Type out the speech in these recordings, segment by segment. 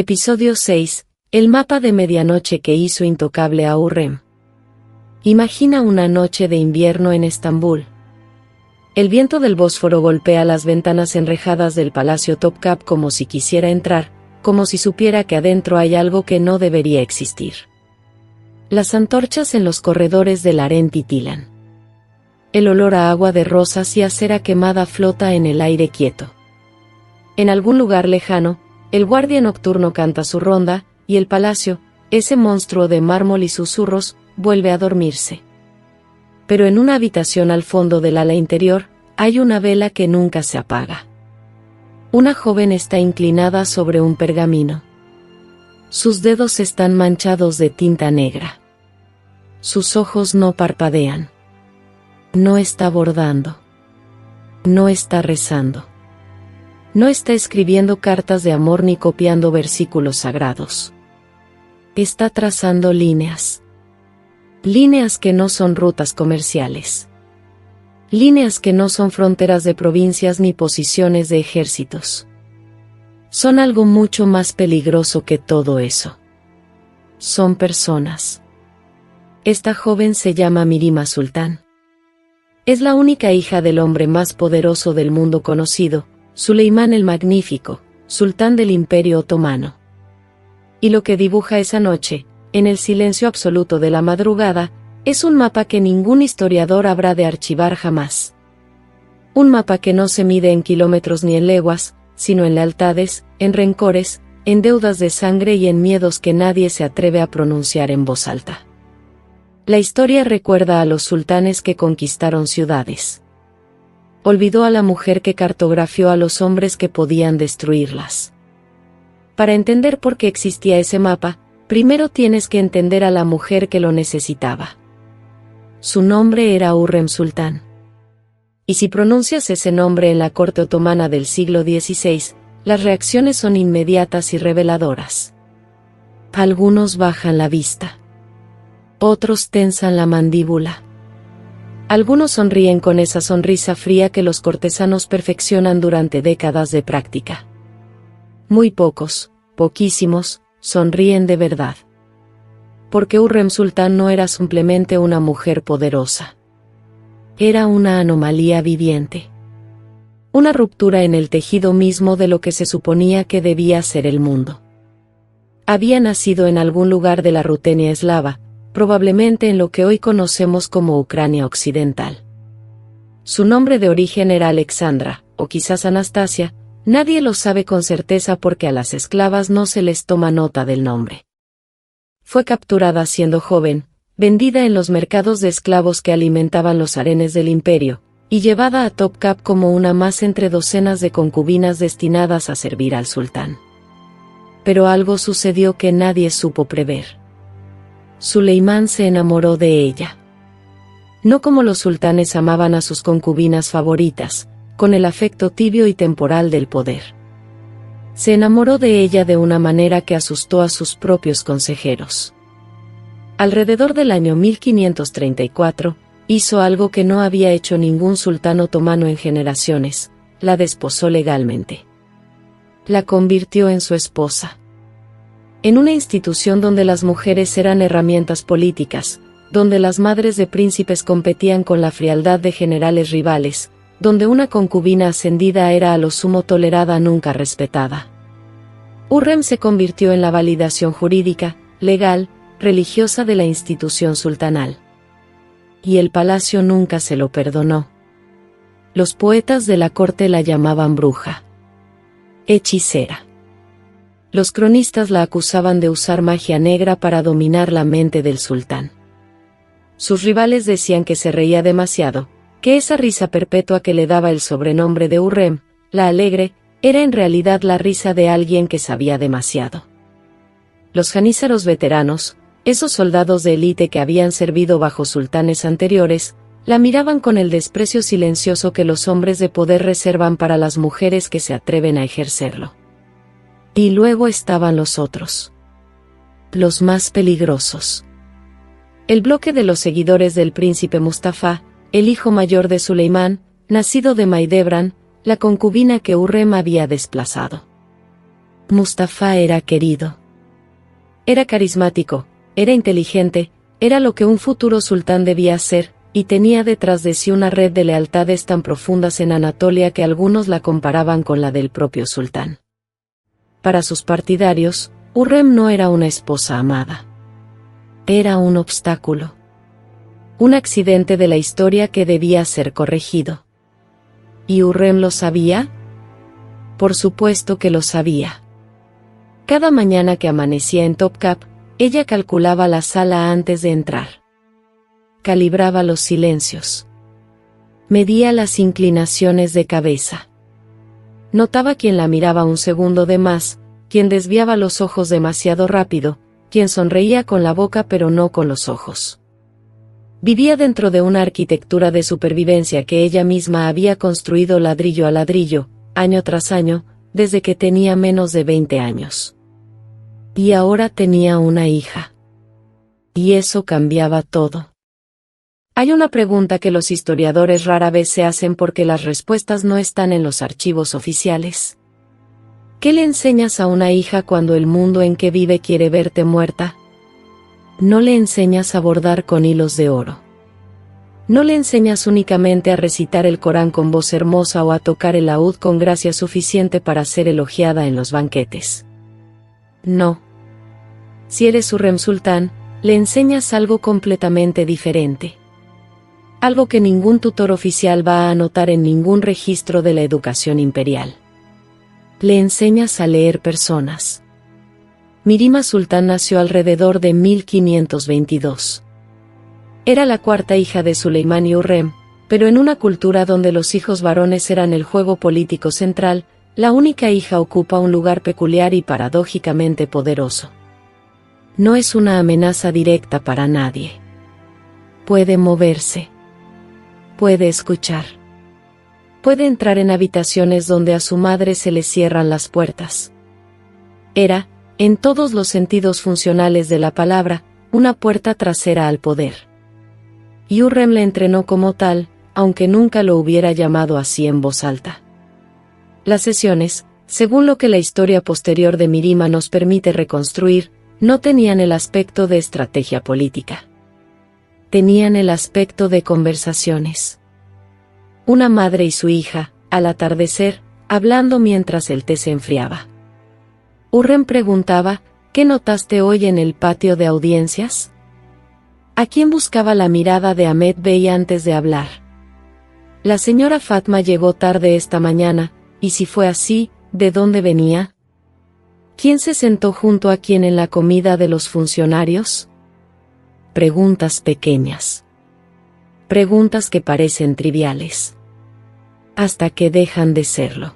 Episodio 6. El mapa de medianoche que hizo intocable a Hürrem. Imagina una noche de invierno en Estambul. El viento del Bósforo golpea las ventanas enrejadas del Palacio Topkapı como si quisiera entrar, como si supiera que adentro hay algo que no debería existir. Las antorchas en los corredores del harén titilan. El olor a agua de rosas y a cera quemada flota en el aire quieto. En algún lugar lejano, el guardia nocturno canta su ronda, y el palacio, ese monstruo de mármol y susurros, vuelve a dormirse. Pero en una habitación al fondo del ala interior, hay una vela que nunca se apaga. Una joven está inclinada sobre un pergamino. Sus dedos están manchados de tinta negra. Sus ojos no parpadean. No está bordando. No está rezando. No está escribiendo cartas de amor ni copiando versículos sagrados. Está trazando líneas. Líneas que no son rutas comerciales. Líneas que no son fronteras de provincias ni posiciones de ejércitos. Son algo mucho más peligroso que todo eso. Son personas. Esta joven se llama Mirima Sultán. Es la única hija del hombre más poderoso del mundo conocido, Suleimán el Magnífico, sultán del Imperio Otomano. Y lo que dibuja esa noche, en el silencio absoluto de la madrugada, es un mapa que ningún historiador habrá de archivar jamás. Un mapa que no se mide en kilómetros ni en leguas, sino en lealtades, en rencores, en deudas de sangre y en miedos que nadie se atreve a pronunciar en voz alta. La historia recuerda a los sultanes que conquistaron ciudades. Olvidó a la mujer que cartografió a los hombres que podían destruirlas. Para entender por qué existía ese mapa, primero tienes que entender a la mujer que lo necesitaba. Su nombre era Hürrem Sultán. Y si pronuncias ese nombre en la corte otomana del siglo XVI, las reacciones son inmediatas y reveladoras. Algunos bajan la vista. Otros tensan la mandíbula. Algunos sonríen con esa sonrisa fría que los cortesanos perfeccionan durante décadas de práctica. Muy pocos, poquísimos, sonríen de verdad. Porque Hürrem Sultán no era simplemente una mujer poderosa. Era una anomalía viviente. Una ruptura en el tejido mismo de lo que se suponía que debía ser el mundo. Había nacido en algún lugar de la Rutenia eslava, probablemente en lo que hoy conocemos como Ucrania Occidental. Su nombre de origen era Alexandra, o quizás Anastasia, nadie lo sabe con certeza porque a las esclavas no se les toma nota del nombre. Fue capturada siendo joven, vendida en los mercados de esclavos que alimentaban los harenes del imperio, y llevada a Topkapı como una más entre docenas de concubinas destinadas a servir al sultán. Pero algo sucedió que nadie supo prever. Suleimán se enamoró de ella. No como los sultanes amaban a sus concubinas favoritas, con el afecto tibio y temporal del poder. Se enamoró de ella de una manera que asustó a sus propios consejeros. Alrededor del año 1534, hizo algo que no había hecho ningún sultán otomano en generaciones: la desposó legalmente. La convirtió en su esposa. En una institución donde las mujeres eran herramientas políticas, donde las madres de príncipes competían con la frialdad de generales rivales, donde una concubina ascendida era a lo sumo tolerada, nunca respetada. Hürrem se convirtió en la validación jurídica, legal, religiosa de la institución sultanal. Y el palacio nunca se lo perdonó. Los poetas de la corte la llamaban bruja, hechicera. Los cronistas la acusaban de usar magia negra para dominar la mente del sultán. Sus rivales decían que se reía demasiado, que esa risa perpetua que le daba el sobrenombre de Hürrem, la alegre, era en realidad la risa de alguien que sabía demasiado. Los janízaros veteranos, esos soldados de élite que habían servido bajo sultanes anteriores, la miraban con el desprecio silencioso que los hombres de poder reservan para las mujeres que se atreven a ejercerlo. Y luego estaban los otros. Los más peligrosos. El bloque de los seguidores del príncipe Mustafa, el hijo mayor de Suleimán, nacido de Mahidevran, la concubina que Hürrem había desplazado. Mustafa era querido. Era carismático, era inteligente, era lo que un futuro sultán debía ser, y tenía detrás de sí una red de lealtades tan profundas en Anatolia que algunos la comparaban con la del propio sultán. Para sus partidarios, Hürrem no era una esposa amada. Era un obstáculo. Un accidente de la historia que debía ser corregido. ¿Y Hürrem lo sabía? Por supuesto que lo sabía. Cada mañana que amanecía en Topkapı, ella calculaba la sala antes de entrar. Calibraba los silencios. Medía las inclinaciones de cabeza. Notaba quién la miraba un segundo de más, quien desviaba los ojos demasiado rápido, quien sonreía con la boca pero no con los ojos. Vivía dentro de una arquitectura de supervivencia que ella misma había construido ladrillo a ladrillo, año tras año, desde que tenía menos de 20 años. Y ahora tenía una hija. Y eso cambiaba todo. Hay una pregunta que los historiadores rara vez se hacen porque las respuestas no están en los archivos oficiales. ¿Qué le enseñas a una hija cuando el mundo en que vive quiere verte muerta? No le enseñas a bordar con hilos de oro. No le enseñas únicamente a recitar el Corán con voz hermosa o a tocar el laúd con gracia suficiente para ser elogiada en los banquetes. No. Si eres Hürrem Sultán, le enseñas algo completamente diferente. Algo que ningún tutor oficial va a anotar en ningún registro de la educación imperial. Le enseñas a leer personas. Mirima Sultán nació alrededor de 1522. Era la cuarta hija de Suleimán y Hürrem, pero en una cultura donde los hijos varones eran el juego político central, la única hija ocupa un lugar peculiar y paradójicamente poderoso. No es una amenaza directa para nadie. Puede moverse. Puede escuchar. Puede entrar en habitaciones donde a su madre se le cierran las puertas. Era, en todos los sentidos funcionales de la palabra, una puerta trasera al poder. Y Hürrem le entrenó como tal, aunque nunca lo hubiera llamado así en voz alta. Las sesiones, según lo que la historia posterior de Mirima nos permite reconstruir, no tenían el aspecto de estrategia política. Tenían el aspecto de conversaciones. Una madre y su hija, al atardecer, hablando mientras el té se enfriaba. Hürrem preguntaba, ¿qué notaste hoy en el patio de audiencias? ¿A quién buscaba la mirada de Ahmed Bey antes de hablar? La señora Fatma llegó tarde esta mañana, y si fue así, ¿de dónde venía? ¿Quién se sentó junto a quién en la comida de los funcionarios? Preguntas pequeñas. Preguntas que parecen triviales. Hasta que dejan de serlo.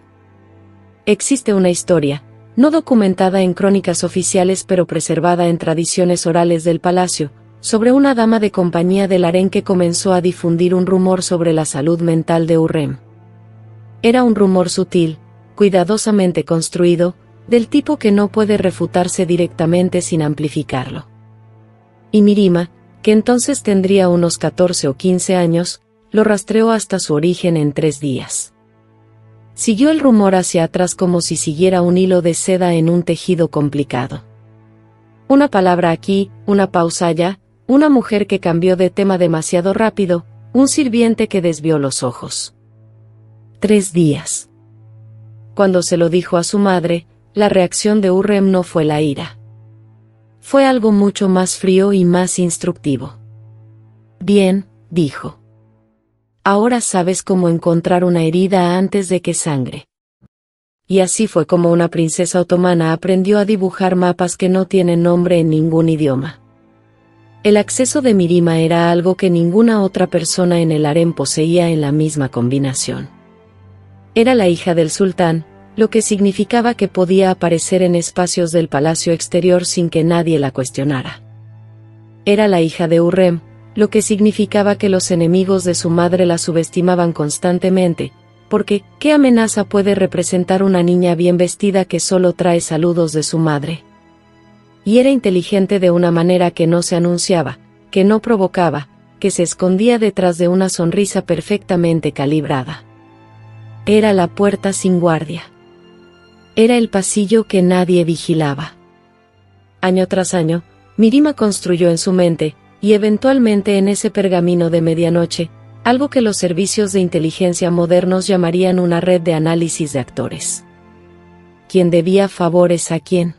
Existe una historia, no documentada en crónicas oficiales pero preservada en tradiciones orales del palacio, sobre una dama de compañía del harén que comenzó a difundir un rumor sobre la salud mental de Hürrem. Era un rumor sutil, cuidadosamente construido, del tipo que no puede refutarse directamente sin amplificarlo. Y Mirima, que entonces tendría unos 14 o 15 años, lo rastreó hasta su origen en 3 días. Siguió el rumor hacia atrás como si siguiera un hilo de seda en un tejido complicado. Una palabra aquí, una pausa allá, una mujer que cambió de tema demasiado rápido, un sirviente que desvió los ojos. 3 días. Cuando se lo dijo a su madre, la reacción de Hürrem no fue la ira. Fue algo mucho más frío y más instructivo. Bien, dijo. Ahora sabes cómo encontrar una herida antes de que sangre. Y así fue como una princesa otomana aprendió a dibujar mapas que no tienen nombre en ningún idioma. El acceso de Mirima era algo que ninguna otra persona en el harén poseía en la misma combinación. Era la hija del sultán, lo que significaba que podía aparecer en espacios del palacio exterior sin que nadie la cuestionara. Era la hija de Hürrem, lo que significaba que los enemigos de su madre la subestimaban constantemente, porque, ¿qué amenaza puede representar una niña bien vestida que solo trae saludos de su madre? Y era inteligente de una manera que no se anunciaba, que no provocaba, que se escondía detrás de una sonrisa perfectamente calibrada. Era la puerta sin guardia. Era el pasillo que nadie vigilaba. Año tras año, Mirima construyó en su mente, y eventualmente en ese pergamino de medianoche, algo que los servicios de inteligencia modernos llamarían una red de análisis de actores. ¿Quién debía favores a quién?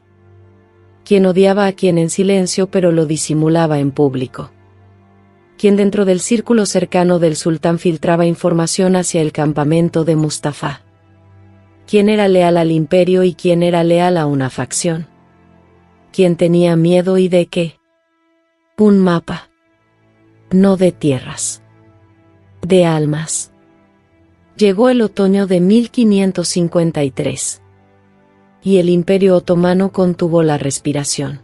¿Quién odiaba a quién en silencio pero lo disimulaba en público? ¿Quién dentro del círculo cercano del sultán filtraba información hacia el campamento de Mustafa? ¿Quién era leal al imperio y quién era leal a una facción? ¿Quién tenía miedo y de qué? Un mapa. No de tierras. De almas. Llegó el otoño de 1553. Y el Imperio Otomano contuvo la respiración.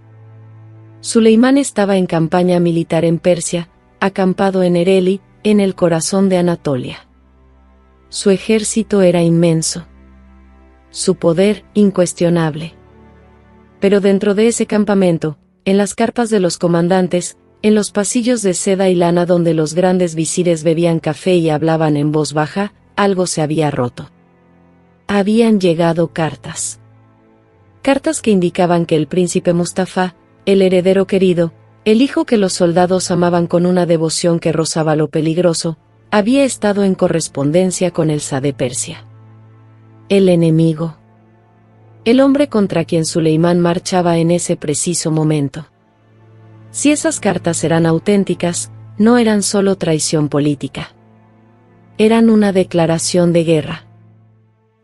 Suleimán estaba en campaña militar en Persia, acampado en Ereli, en el corazón de Anatolia. Su ejército era inmenso. Su poder, incuestionable. Pero dentro de ese campamento, en las carpas de los comandantes, en los pasillos de seda y lana donde los grandes visires bebían café y hablaban en voz baja, algo se había roto. Habían llegado cartas. Cartas que indicaban que el príncipe Mustafa, el heredero querido, el hijo que los soldados amaban con una devoción que rozaba lo peligroso, había estado en correspondencia con el Shah de Persia. El enemigo. El hombre contra quien Suleimán marchaba en ese preciso momento. Si esas cartas eran auténticas, no eran solo traición política. Eran una declaración de guerra.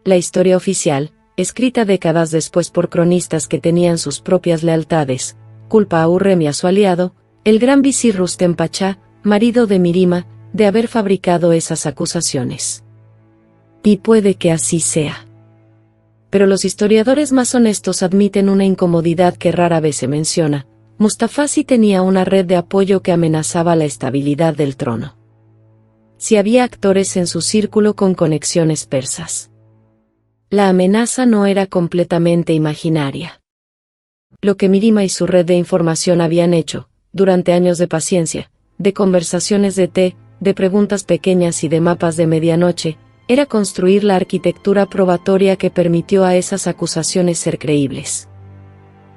La historia oficial, escrita décadas después por cronistas que tenían sus propias lealtades, culpa a Hurrem y a su aliado, el gran visir Rustem Pachá, marido de Mirima, de haber fabricado esas acusaciones. Y puede que así sea. Pero los historiadores más honestos admiten una incomodidad que rara vez se menciona. Mustafa sí tenía una red de apoyo que amenazaba la estabilidad del trono. Sí había actores en su círculo con conexiones persas. La amenaza no era completamente imaginaria. Lo que Mirima y su red de información habían hecho, durante años de paciencia, de conversaciones de té, de preguntas pequeñas y de mapas de medianoche, era construir la arquitectura probatoria que permitió a esas acusaciones ser creíbles.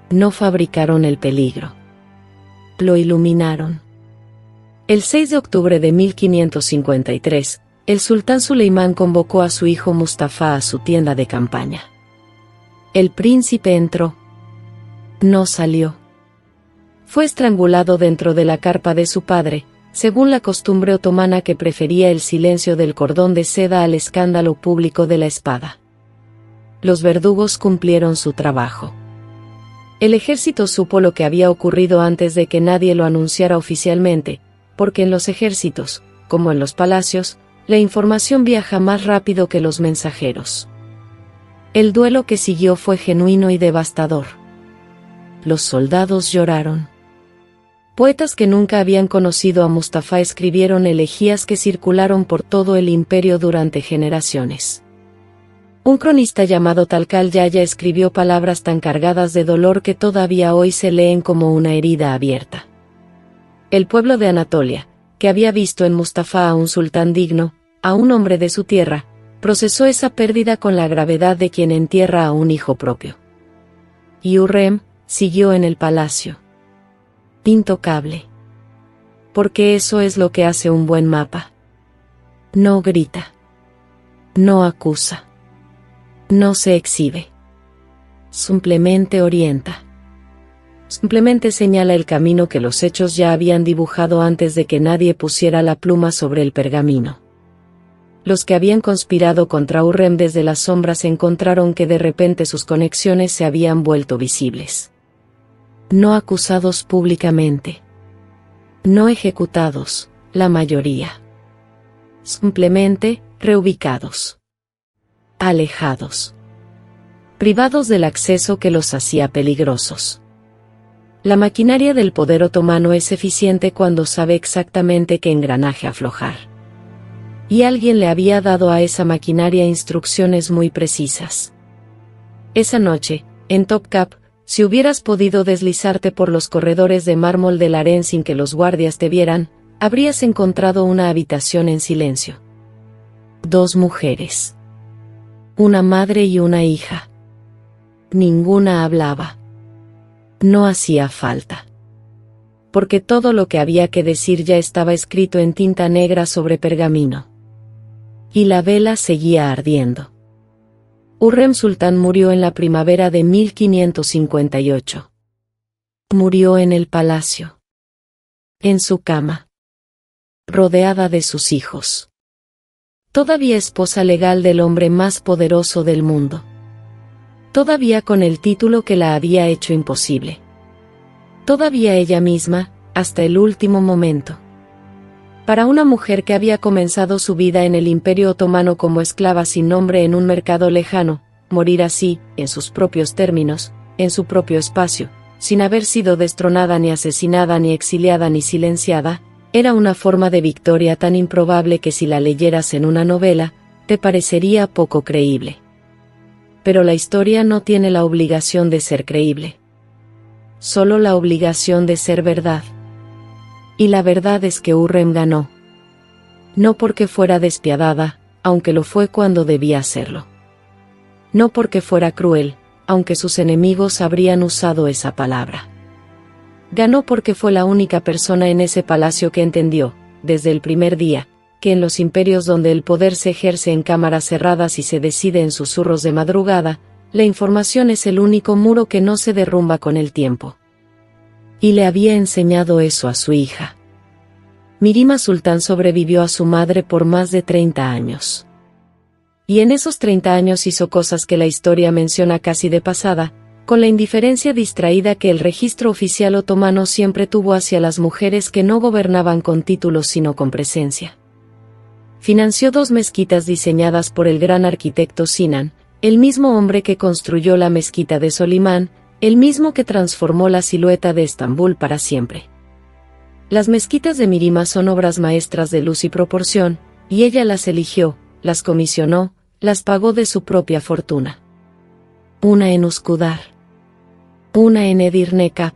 No fabricaron el peligro. Lo iluminaron. El 6 de octubre de 1553, el sultán Suleimán convocó a su hijo Mustafa a su tienda de campaña. El príncipe entró. No salió. Fue estrangulado dentro de la carpa de su padre, según la costumbre otomana que prefería el silencio del cordón de seda al escándalo público de la espada. Los verdugos cumplieron su trabajo. El ejército supo lo que había ocurrido antes de que nadie lo anunciara oficialmente, porque en los ejércitos, como en los palacios, la información viaja más rápido que los mensajeros. El duelo que siguió fue genuino y devastador. Los soldados lloraron. Poetas que nunca habían conocido a Mustafa escribieron elegías que circularon por todo el imperio durante generaciones. Un cronista llamado Talkal Yaya escribió palabras tan cargadas de dolor que todavía hoy se leen como una herida abierta. El pueblo de Anatolia, que había visto en Mustafa a un sultán digno, a un hombre de su tierra, procesó esa pérdida con la gravedad de quien entierra a un hijo propio. Y Hurrem siguió en el palacio. Intocable. Porque eso es lo que hace un buen mapa. No grita. No acusa. No se exhibe. Simplemente orienta. Simplemente señala el camino que los hechos ya habían dibujado antes de que nadie pusiera la pluma sobre el pergamino. Los que habían conspirado contra Hurrem desde las sombras encontraron que de repente sus conexiones se habían vuelto visibles. No acusados públicamente. No ejecutados, la mayoría. Simplemente, reubicados. Alejados. Privados del acceso que los hacía peligrosos. La maquinaria del poder otomano es eficiente cuando sabe exactamente qué engranaje aflojar. Y alguien le había dado a esa maquinaria instrucciones muy precisas. Esa noche, en Topkap, si hubieras podido deslizarte por los corredores de mármol del harén sin que los guardias te vieran, habrías encontrado una habitación en silencio. 2 mujeres. Una madre y una hija. Ninguna hablaba. No hacía falta. Porque todo lo que había que decir ya estaba escrito en tinta negra sobre pergamino. Y la vela seguía ardiendo. Hurrem Sultán murió en la primavera de 1558. Murió en el palacio. En su cama. Rodeada de sus hijos. Todavía esposa legal del hombre más poderoso del mundo. Todavía con el título que la había hecho imposible. Todavía ella misma, hasta el último momento. Para una mujer que había comenzado su vida en el Imperio Otomano como esclava sin nombre en un mercado lejano, morir así, en sus propios términos, en su propio espacio, sin haber sido destronada ni asesinada ni exiliada ni silenciada, era una forma de victoria tan improbable que si la leyeras en una novela, te parecería poco creíble. Pero la historia no tiene la obligación de ser creíble. Solo la obligación de ser verdad. Y la verdad es que Hurrem ganó. No porque fuera despiadada, aunque lo fue cuando debía serlo. No porque fuera cruel, aunque sus enemigos habrían usado esa palabra. Ganó porque fue la única persona en ese palacio que entendió, desde el primer día, que en los imperios donde el poder se ejerce en cámaras cerradas y se decide en susurros de madrugada, la información es el único muro que no se derrumba con el tiempo. Y le había enseñado eso a su hija. Mirima Sultán sobrevivió a su madre por más de 30 años. Y en esos 30 años hizo cosas que la historia menciona casi de pasada, con la indiferencia distraída que el registro oficial otomano siempre tuvo hacia las mujeres que no gobernaban con títulos sino con presencia. Financió 2 mezquitas diseñadas por el gran arquitecto Sinan, el mismo hombre que construyó la mezquita de Solimán, el mismo que transformó la silueta de Estambul para siempre. Las mezquitas de Mirima son obras maestras de luz y proporción, y ella las eligió, las comisionó, las pagó de su propia fortuna. Una en Uskudar. Una en Edirne-Cap.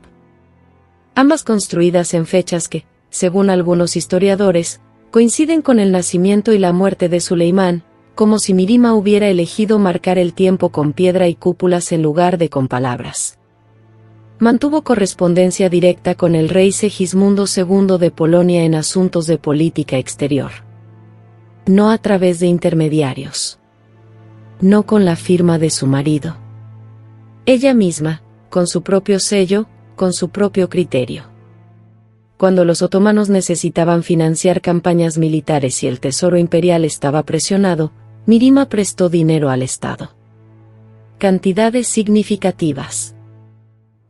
Ambas construidas en fechas que, según algunos historiadores, coinciden con el nacimiento y la muerte de Suleimán, como si Mirima hubiera elegido marcar el tiempo con piedra y cúpulas en lugar de con palabras. Mantuvo correspondencia directa con el rey Segismundo II de Polonia en asuntos de política exterior. No a través de intermediarios. No con la firma de su marido. Ella misma, con su propio sello, con su propio criterio. Cuando los otomanos necesitaban financiar campañas militares y el tesoro imperial estaba presionado, Mirima prestó dinero al Estado. Cantidades significativas.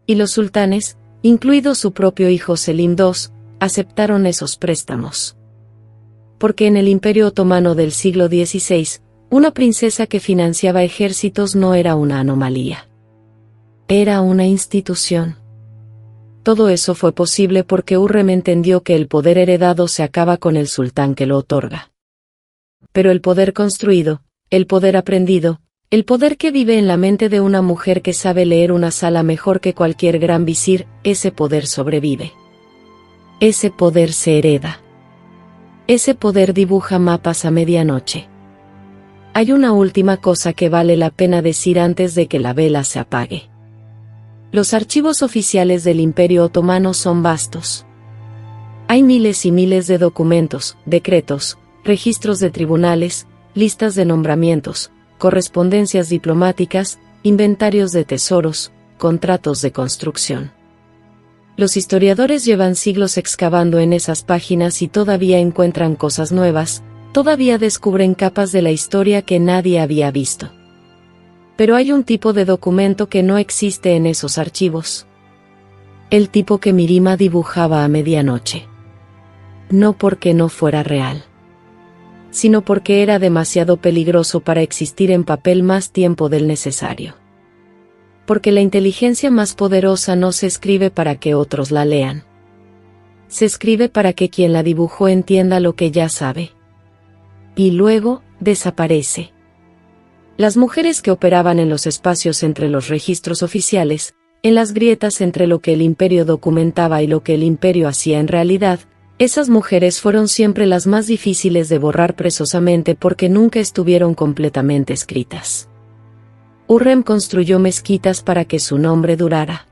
Y los sultanes, incluido su propio hijo Selim II, aceptaron esos préstamos. Porque en el Imperio Otomano del siglo XVI, una princesa que financiaba ejércitos no era una anomalía. Era una institución. Todo eso fue posible porque Hurrem entendió que el poder heredado se acaba con el sultán que lo otorga. Pero el poder construido, el poder aprendido, el poder que vive en la mente de una mujer que sabe leer una sala mejor que cualquier gran visir, ese poder sobrevive. Ese poder se hereda. Ese poder dibuja mapas a medianoche. Hay una última cosa que vale la pena decir antes de que la vela se apague. Los archivos oficiales del Imperio Otomano son vastos. Hay miles y miles de documentos, decretos, registros de tribunales, listas de nombramientos, correspondencias diplomáticas, inventarios de tesoros, contratos de construcción. Los historiadores llevan siglos excavando en esas páginas y todavía encuentran cosas nuevas, todavía descubren capas de la historia que nadie había visto. Pero hay un tipo de documento que no existe en esos archivos. El tipo que Mirima dibujaba a medianoche. No porque no fuera real, sino porque era demasiado peligroso para existir en papel más tiempo del necesario. Porque la inteligencia más poderosa no se escribe para que otros la lean. Se escribe para que quien la dibujó entienda lo que ya sabe. Y luego, desaparece. Las mujeres que operaban en los espacios entre los registros oficiales, en las grietas entre lo que el imperio documentaba y lo que el imperio hacía en realidad, esas mujeres fueron siempre las más difíciles de borrar precisamente porque nunca estuvieron completamente escritas. Hurrem construyó mezquitas para que su nombre durara.